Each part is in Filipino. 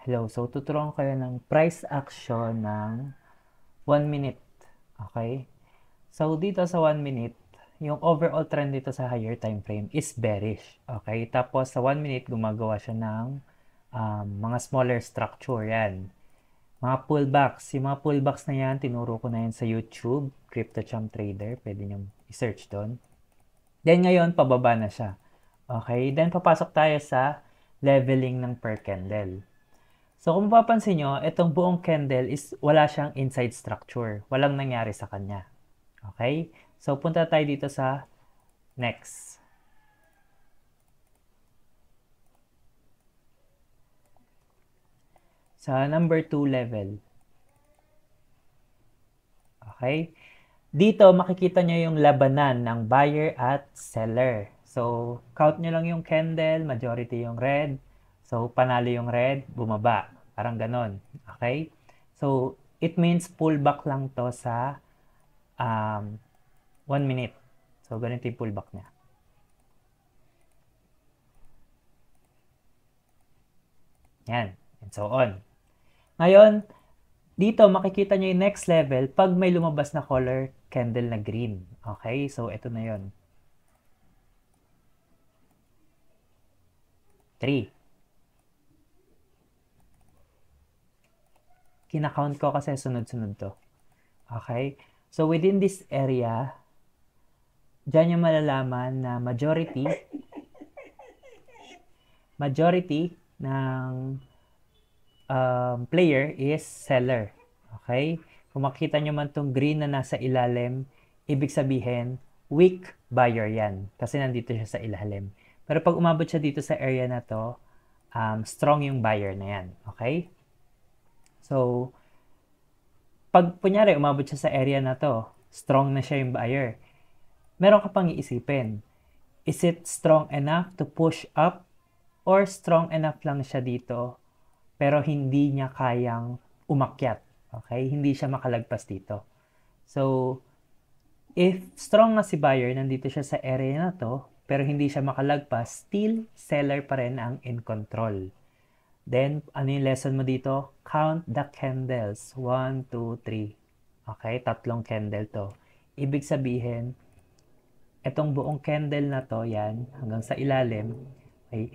Hello, so tuturuan ko kayo ng price action ng 1 minute. Okay? So dito sa 1 minute, yung overall trend dito sa higher time frame is bearish. Okay? Tapos sa 1 minute, gumagawa siya ng mga smaller structure. Yan. Mga pullbacks. Yung mga pullbacks na yan, tinuro ko na yan sa YouTube, CryptoChamp Trader. Pwede nyo i-search doon. Then ngayon, pababa na siya. Okay? Then papasok tayo sa leveling ng per candle. So kung mapapansin nyo, itong buong candle is wala siyang inside structure. Walang nangyari sa kanya. Okay? So punta tayo dito sa next. Sa number 2 level. Okay? Dito makikita nyo yung labanan ng buyer at seller. So count nyo lang yung candle, majority yung red. So panalo yung red, bumaba. Parang ganon. Okay? So it means pullback lang to sa 1 minute. So, ganito yung pullback niya. Yan. And so on. Ngayon, dito makikita nyo yung next level pag may lumabas na color candle na green. Okay? So, ito na yon. 3. Kinakount ko kasi sunod-sunod to. Okay? So, within this area, dyan yung malalaman na majority ng player is seller. Okay? Kung makita nyo man tong green na nasa ilalim, ibig sabihin, weak buyer yan. Kasi nandito siya sa ilalim. Pero pag umabot siya dito sa area na to, strong yung buyer na yan. Okay? So, pag kunyari umabot siya sa area na to, strong na siya yung buyer, meron ka pang iisipin. Is it strong enough to push up or strong enough lang siya dito pero hindi niya kayang umakyat? Okay? Hindi siya makalagpas dito. So, if strong na si buyer, nandito siya sa area na to, pero hindi siya makalagpas, still seller pa rin ang in control. Then, ano yung lesson mo dito? Count the candles. 1, 2, 3. Okay? 3 candle to. Ibig sabihin, itong buong candle na to, yan, hanggang sa ilalim, okay,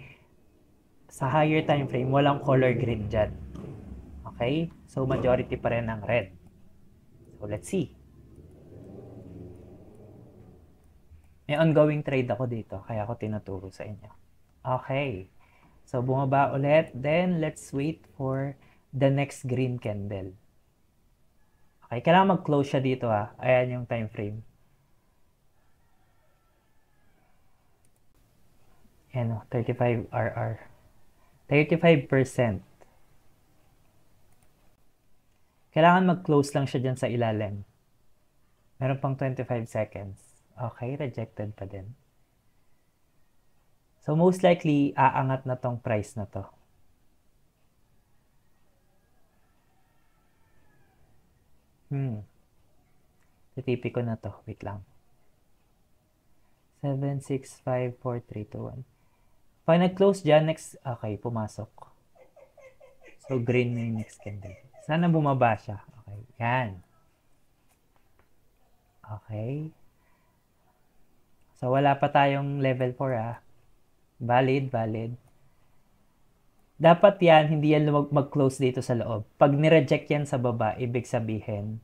sa higher time frame, walang color green dyan. Okay? So, majority pa rin ang red. So, let's see. May ongoing trade ako dito, kaya ako tinuturo sa inyo. Okay. So, bumaba ulit. Then, let's wait for the next green candle. Okay, kailangan mag-close siya dito ha. Ayan yung time frame. Ayan o, 35 RR. 35%. Kailangan mag-close lang siya dyan sa ilalim. Meron pang 25 seconds. Okay, rejected pa din. So, most likely, aangat na tong price na to. Titipi ko na to. Wait lang. 7, 6, 5, 4, 3, 2, 1. Pag nag-close dyan, next, okay, pumasok. So, green na yung next candle. Sana bumaba siya. Okay, yan. Okay. So, wala pa tayong level 4 ah. Valid, valid. Dapat yan, hindi yan mag-close dito sa loob. Pag nireject yan sa baba, ibig sabihin,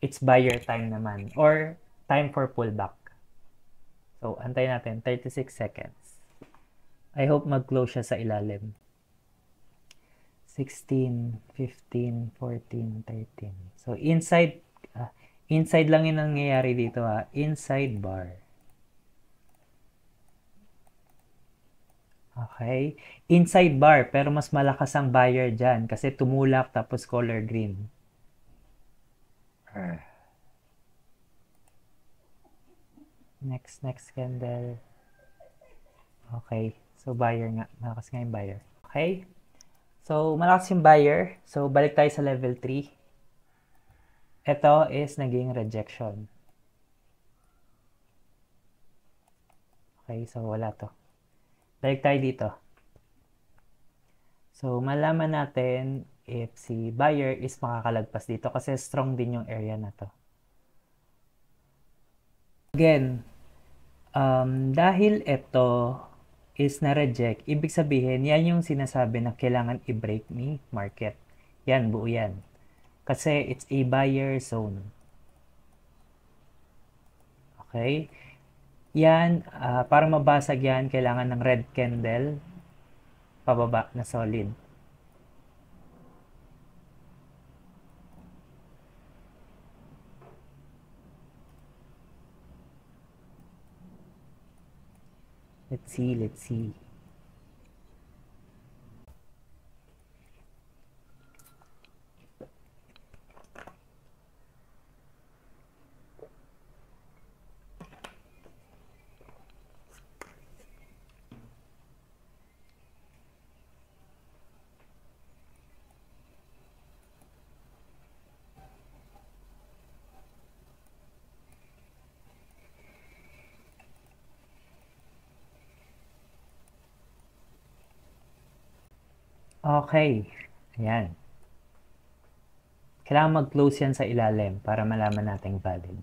it's buyer time naman. Or, time for pullback. So, antay natin, 36 seconds. I hope mag-close siya sa ilalim. 16, 15, 14, 13. So, inside lang yung nangyayari dito ha. Inside bar. Okay? Inside bar, pero mas malakas ang buyer dyan kasi tumulak tapos color green. Next candle. Okay. So, buyer nga. Malakas nga yung buyer. Okay? So, malakas yung buyer. So, balik tayo sa level 3. Ito is naging rejection. Okay, so wala to. Balik tayo dito. So, malaman natin if si buyer is makakalagpas dito kasi strong din yung area na to. Again, dahil ito is na-reject, ibig sabihin, yan yung sinasabi na kailangan i-break ni market. Yan, buo yan. Kasi it's a buyer zone. Okay? Yan, para mabasag yan, kailangan ng red candle, pababa na solid. Let's see. Okay. Ayan. Kailangan mag-close yan sa ilalim para malaman natin valid.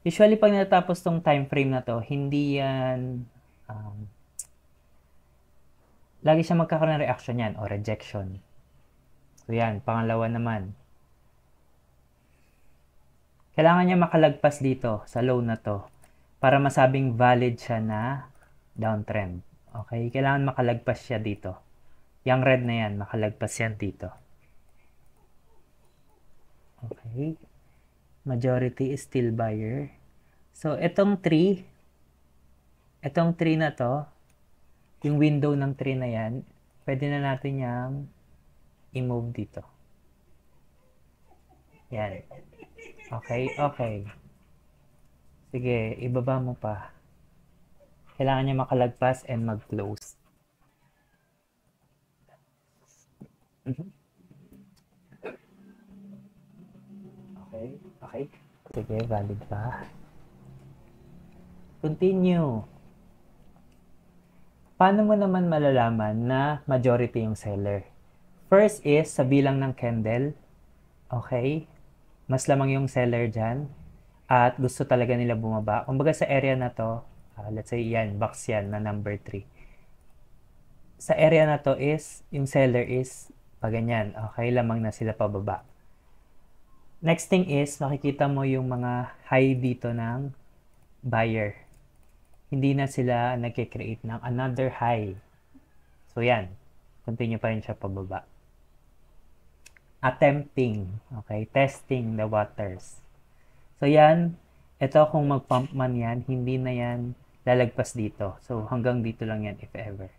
Usually, pag natapos tong time frame na to, hindi yan, lagi siya magkakaroon ng reaction yan o rejection. So yan, pangalawa naman. Kailangan niya makalagpas dito sa low na to para masabing valid siya na downtrend. Okay? Kailangan makalagpas siya dito. Yung red na yan, makalagpas yan dito. Okay? Majority is still buyer. So, itong 3 na to, yung window ng 3 na yan, pwede na natin yung i-move dito. Yan. Okay. Sige, ibaba mo pa. Kailangan niya makalagpas and mag-close. Okay. Sige, valid pa. Continue. Paano mo naman malalaman na majority yung seller? First is sa bilang ng candle. Okay? Mas lamang yung seller dyan. At gusto talaga nila bumaba. Kumbaga sa area na to, let's say yan, box yan na number 3. Sa area na to is, yung seller is paganyan. Okay? Lamang na sila pababa. Next thing is, makikita mo yung mga high dito ng buyer. Hindi na sila nagkikreate ng another high. So, yan. Continue pa rin siya pababa. Attempting. Okay? Testing the waters. So, yan. Ito, kung mag-pump man yan, hindi na yan lalagpas dito. So, hanggang dito lang yan if ever.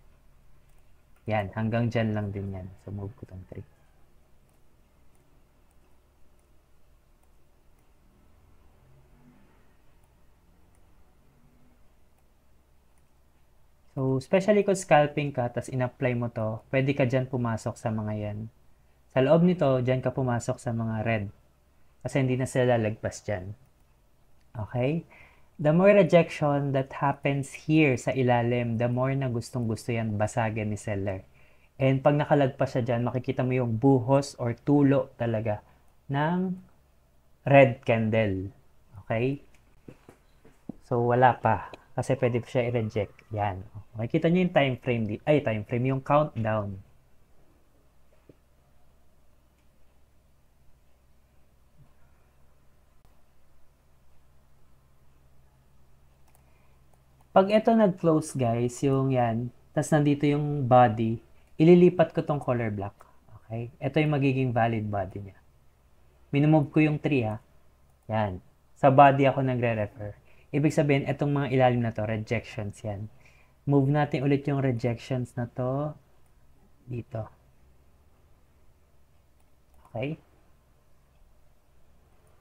Yan. Hanggang dyan lang din yan. So, move ko tong 3. So, especially kung scalping ka, tapos in-apply mo to, pwede ka dyan pumasok sa mga yan. Sa loob nito, dyan ka pumasok sa mga red. Kasi hindi na sila lalagpas dyan. Okay? The more rejection that happens here sa ilalim, the more na gustong-gusto yan basagin ni seller. And pag nakalagpas siya dyan, makikita mo yung buhos or tulo talaga ng red candle. Okay? So, wala pa. Kasi pwede siya i-reject. Yan. Makikita nyo yung time frame, yung countdown. Pag ito nag-close guys, yung yan, tas nandito yung body, ililipat ko tong color black. Okay? Ito yung magiging valid body niya. Minumove ko yung 3 ha. Yan. Sa body ako nagre-refer. Ibig sabihin, itong mga ilalim na to, rejections yan. Move natin ulit yung rejections na to dito. Okay?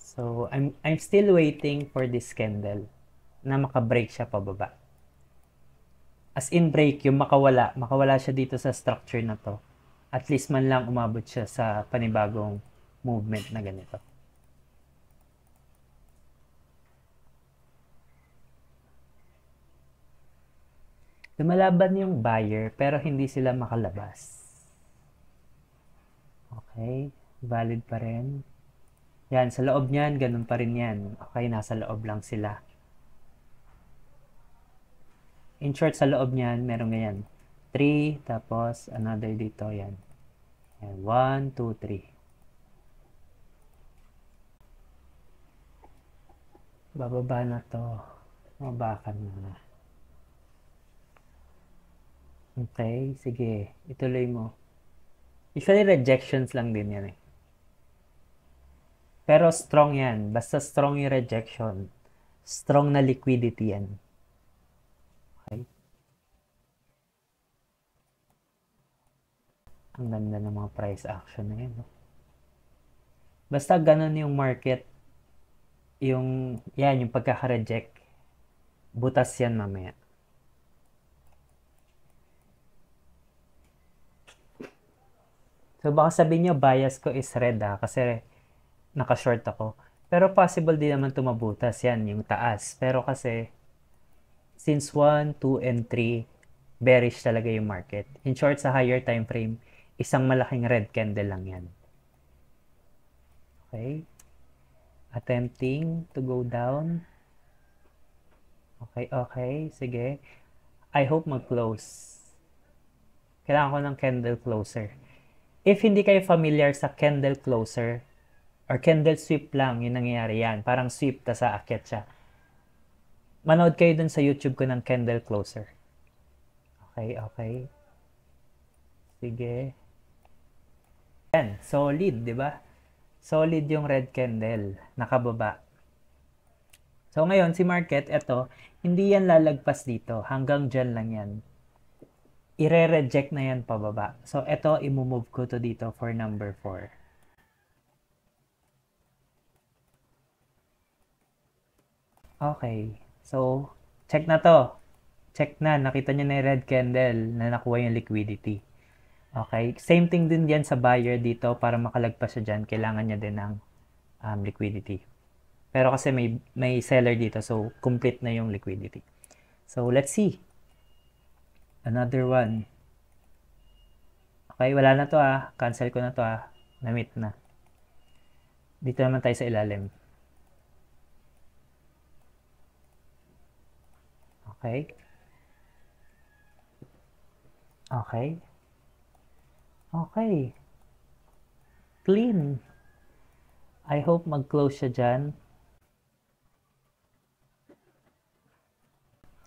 So, I'm still waiting for this candle na maka-break siya pababa. As in break, yung makawala siya dito sa structure na to. At least man lang umabot siya sa panibagong movement na ganito. Lumalaban yung buyer pero hindi sila makalabas. Okay, valid pa rin. Yan, sa loob niyan, ganun pa rin yan. Okay, nasa loob lang sila. In short, sa loob niyan, meron ganyan. 3, tapos another dito, yan. Yan, 1, 2, 3. Bababa na to. Mabakan na. Okay, sige. Ituloy mo. Usually, rejections lang din yan eh. Pero strong yan. Basta strong yung rejection. Strong na liquidity yan. Okay. Ang ganda ng mga price action na yan. No? Basta ganun yung market. Yung pagkaka-reject. Butas yan mamaya. So baka sabihin nyo, bias ko is red kasi naka-short ako. Pero possible din naman tumabutas yan, yung taas. Pero kasi, since 1, 2, and 3, bearish talaga yung market. In short, sa higher time frame, isang malaking red candle lang yan. Okay. Attempting to go down. Okay. Sige. I hope mag-close. Kailangan ko ng candle closer. If hindi kayo familiar sa candle closer, or candle sweep lang, yung nangyayari yan. Parang sweep, tas aakyat siya. Manood kayo dun sa YouTube ko ng candle closer. Okay. Sige. Yan, solid, di ba? Solid yung red candle, nakababa. So ngayon, si market, eto, hindi yan lalagpas dito. Hanggang dyan lang yan. Ire-reject na yan pababa. So, eto, imumove ko to dito for number 4. Okay. So, check na to. Check na. Nakita nyo na yung red candle na nakuha yung liquidity. Okay. Same thing din yan sa buyer dito. Para makalagpas siya dyan, kailangan niya din ng liquidity. Pero kasi may seller dito. So, complete na yung liquidity. So, let's see. Another one. Okay, wala na to Cancel ko na to Na-meet na. Dito naman tayo sa ilalim. Okay. Clean. I hope mag-close siya dyan.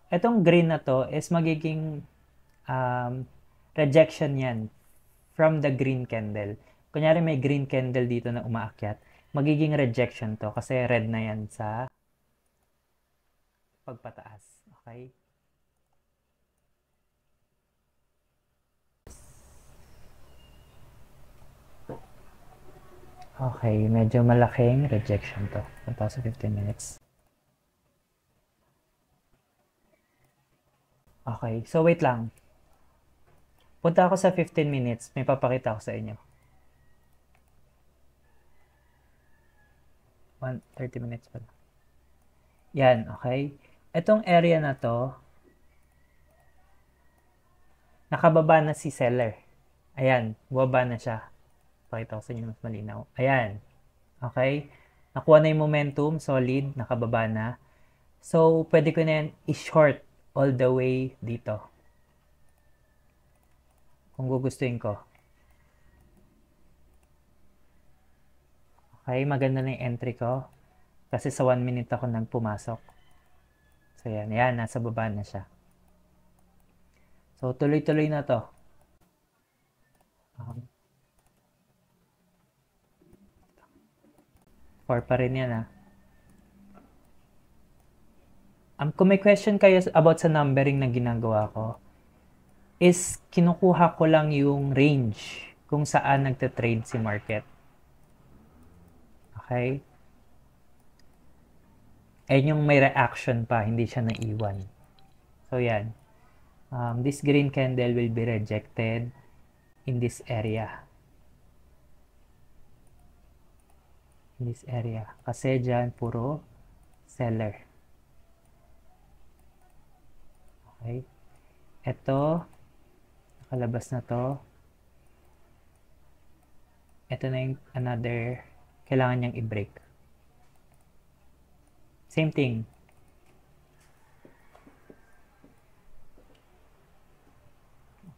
Itong green na to is magiging rejection yan from the green candle. Kunyari may green candle dito na umaakyat, magiging rejection to kasi red na yan sa pagpataas. Okay? Okay, medyo malaking rejection to. 1,015 minutes. Okay, so wait lang. Punta ako sa 15 minutes. May papakita ko sa inyo. 30 minutes pala. Yan, okay. Itong area na to, nakababa na si seller. Ayan, bumaba na siya. Pakita ko sa inyo mas malinaw. Ayan. Okay. Nakuha na yung momentum, solid, nakababa na. So, pwede ko na yan i-short all the way dito. Kung gugustuhin ko. Okay, maganda na yung entry ko. Kasi sa 1 minute ako nang pumasok. So, yan, nasa baba na siya. So, tuloy-tuloy na to. 4 pa rin yan kung may question kayo about sa numbering na ginagawa ko, is kinukuha ko lang yung range kung saan nagte-trade si market. Okay? Ayun yung may reaction pa, hindi siya naiwan. So, yan. This green candle will be rejected in this area. In this area. Kasi dyan, puro seller. Okay. Ito, nakalabas na to. Ito na yung another, kailangan niyang i-break. Same thing.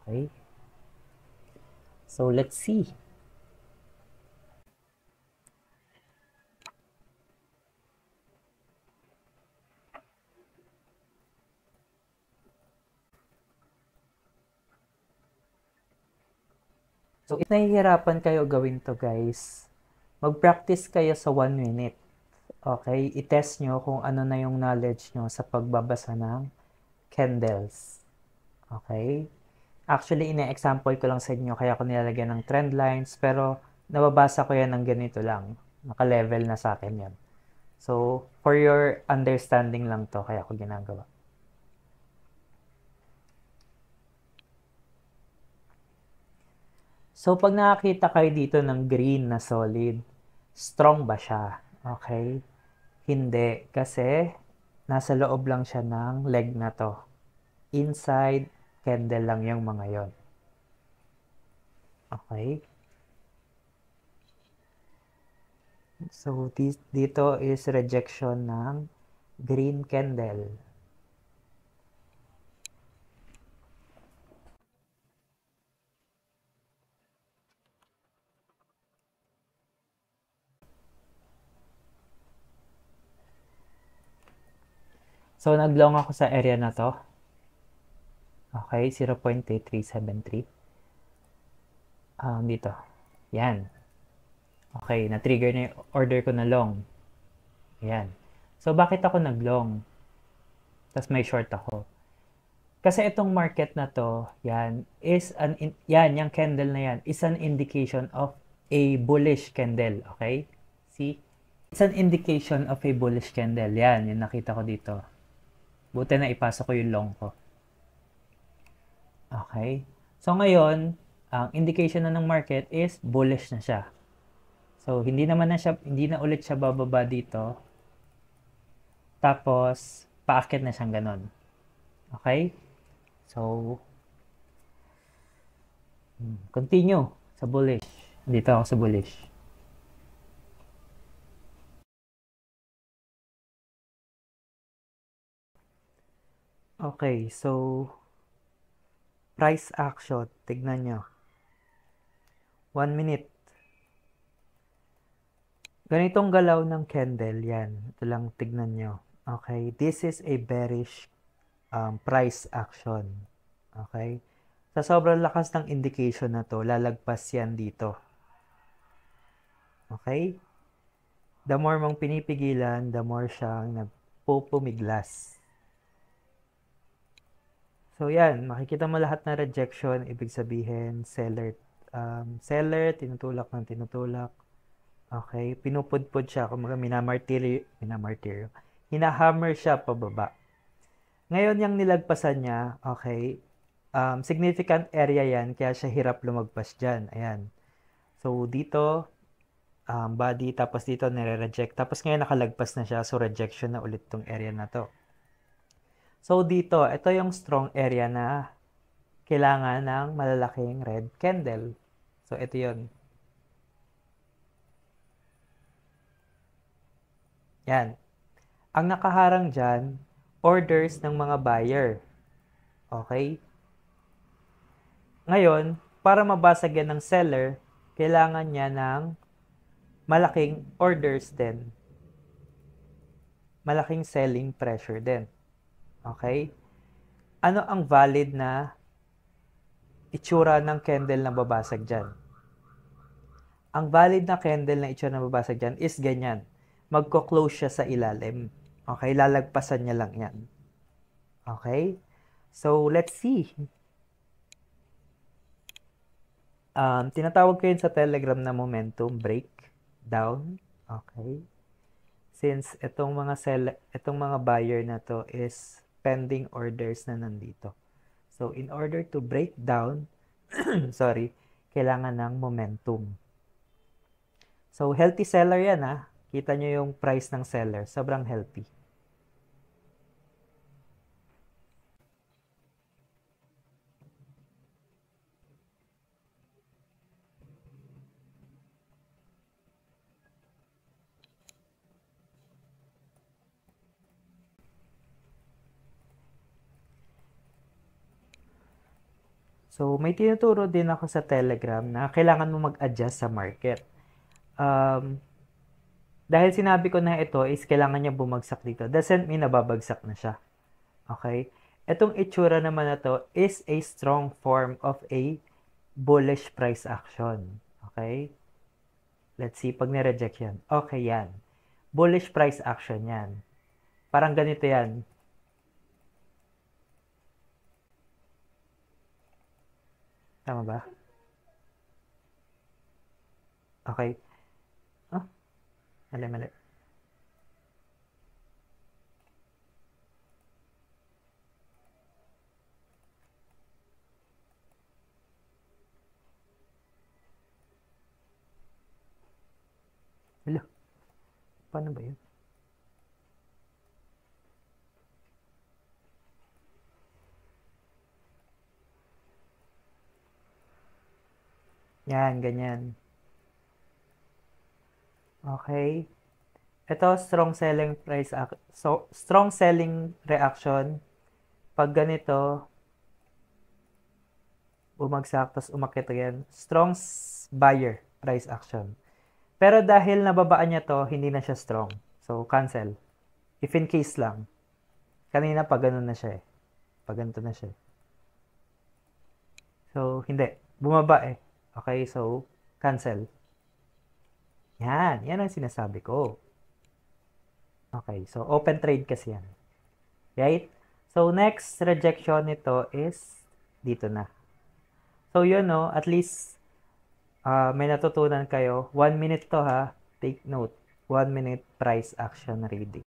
Okay. So, let's see. So, if nahihirapan kayo gawin to guys, mag-practice kayo sa 1 minute. Okay? I-test nyo kung ano na yung knowledge nyo sa pagbabasa ng candles. Okay? Actually, ine-example ko lang sa inyo kaya ko nilalagyan ng trend lines, pero nababasa ko yan ng ganito lang. Naka-level na sa akin yan. So, for your understanding lang to, kaya ko ginagawa. So, pag nakakita kayo dito ng green na solid, strong ba siya? Okay? Hindi, kasi nasa loob lang siya ng leg na to. Inside, candle lang yung mga yon. Okay? So, dito is rejection ng green candle. So, nag-long ako sa area na to. Okay, 0.8373. Dito. Yan. Okay, na-trigger na yung order ko na long. Yan. So, bakit ako nag-long? Tapos may short ako. Kasi itong market na to, yan, yan, yung candle na yan, is an indication of a bullish candle. Okay? See? It's an indication of a bullish candle. Yan, yung nakita ko dito. Buti na ipasok ko yung long ko. Okay? So, ngayon, ang indication na ng market is bullish na siya. So, hindi na ulit siya bababa dito. Tapos, paakit na siyang ganon. Okay? So, continue sa bullish. Dito ako sa bullish. Okay, so, price action. Tignan nyo. 1 minute. Ganitong galaw ng candle, yan. Ito lang, tignan nyo. Okay, this is a bearish price action. Okay? Sa sobrang lakas ng indication na to, lalagpas yan dito. Okay? The more mong pinipigilan, the more siyang nagpupumiglas. So yan, makikita mo lahat na rejection, ibig sabihin, seller, tinutulak ng tinutulak. Okay? Pinupudpud siya, kumaga minamartiryo. Hinahammer siya pababa. Ngayon, yung nilagpasan niya, okay, significant area yan, kaya siya hirap lumagpas dyan. Ayan. So, dito, body, tapos dito nire-reject. Tapos ngayon nakalagpas na siya, so rejection na ulit tong area na to. So, dito, ito yung strong area na kailangan ng malalaking red candle. So, ito yun. Yan. Ang nakaharang dyan, orders ng mga buyer. Okay? Ngayon, para mabasag yan ng seller, kailangan niya ng malaking orders din. Malaking selling pressure din. Okay? Ano ang valid na itsura ng candle na babasag dyan? Ang valid na candle na itsura na babasag dyan is ganyan. Magko-close siya sa ilalim. Okay? Lalagpasan niya lang yan. Okay? So, let's see. Tinatawag ko yun sa Telegram na momentum breakdown. Okay? since itong mga buyer na to is pending orders na nandito. So, in order to break down, sorry, kailangan ng momentum. So, healthy seller yan ha. Kita nyo yung price ng seller. Sobrang healthy. So, may tinuturo din ako sa Telegram na kailangan mo mag-adjust sa market. Dahil sinabi ko na ito is kailangan niya bumagsak dito, doesn't mean nababagsak na siya. Okay? Itong itsura naman na to is a strong form of a bullish price action. Okay? Let's see, pag nireject yan. Okay yan. Bullish price action yan. Parang ganito yan. Tama ba? Okay. Oh, mali. Hello. Paano ba yun? Yan, ganyan. Okay. Ito, strong selling reaction. Pag ganito, bumagsak, tapos umakit again. Strong buyer price action. Pero dahil nababaan niya to, hindi na siya strong. So, cancel. If in case lang. Kanina pa ganun na siya eh. Pag ganito na siya. So, hindi. Bumaba eh. Okay, so, cancel. Yan ang sinasabi ko. Okay, so open trade kasi yan. Right? So, next rejection nito is dito na. So, yun no, at least may natutunan kayo. 1 minute to ha. Take note. 1 minute price action reading.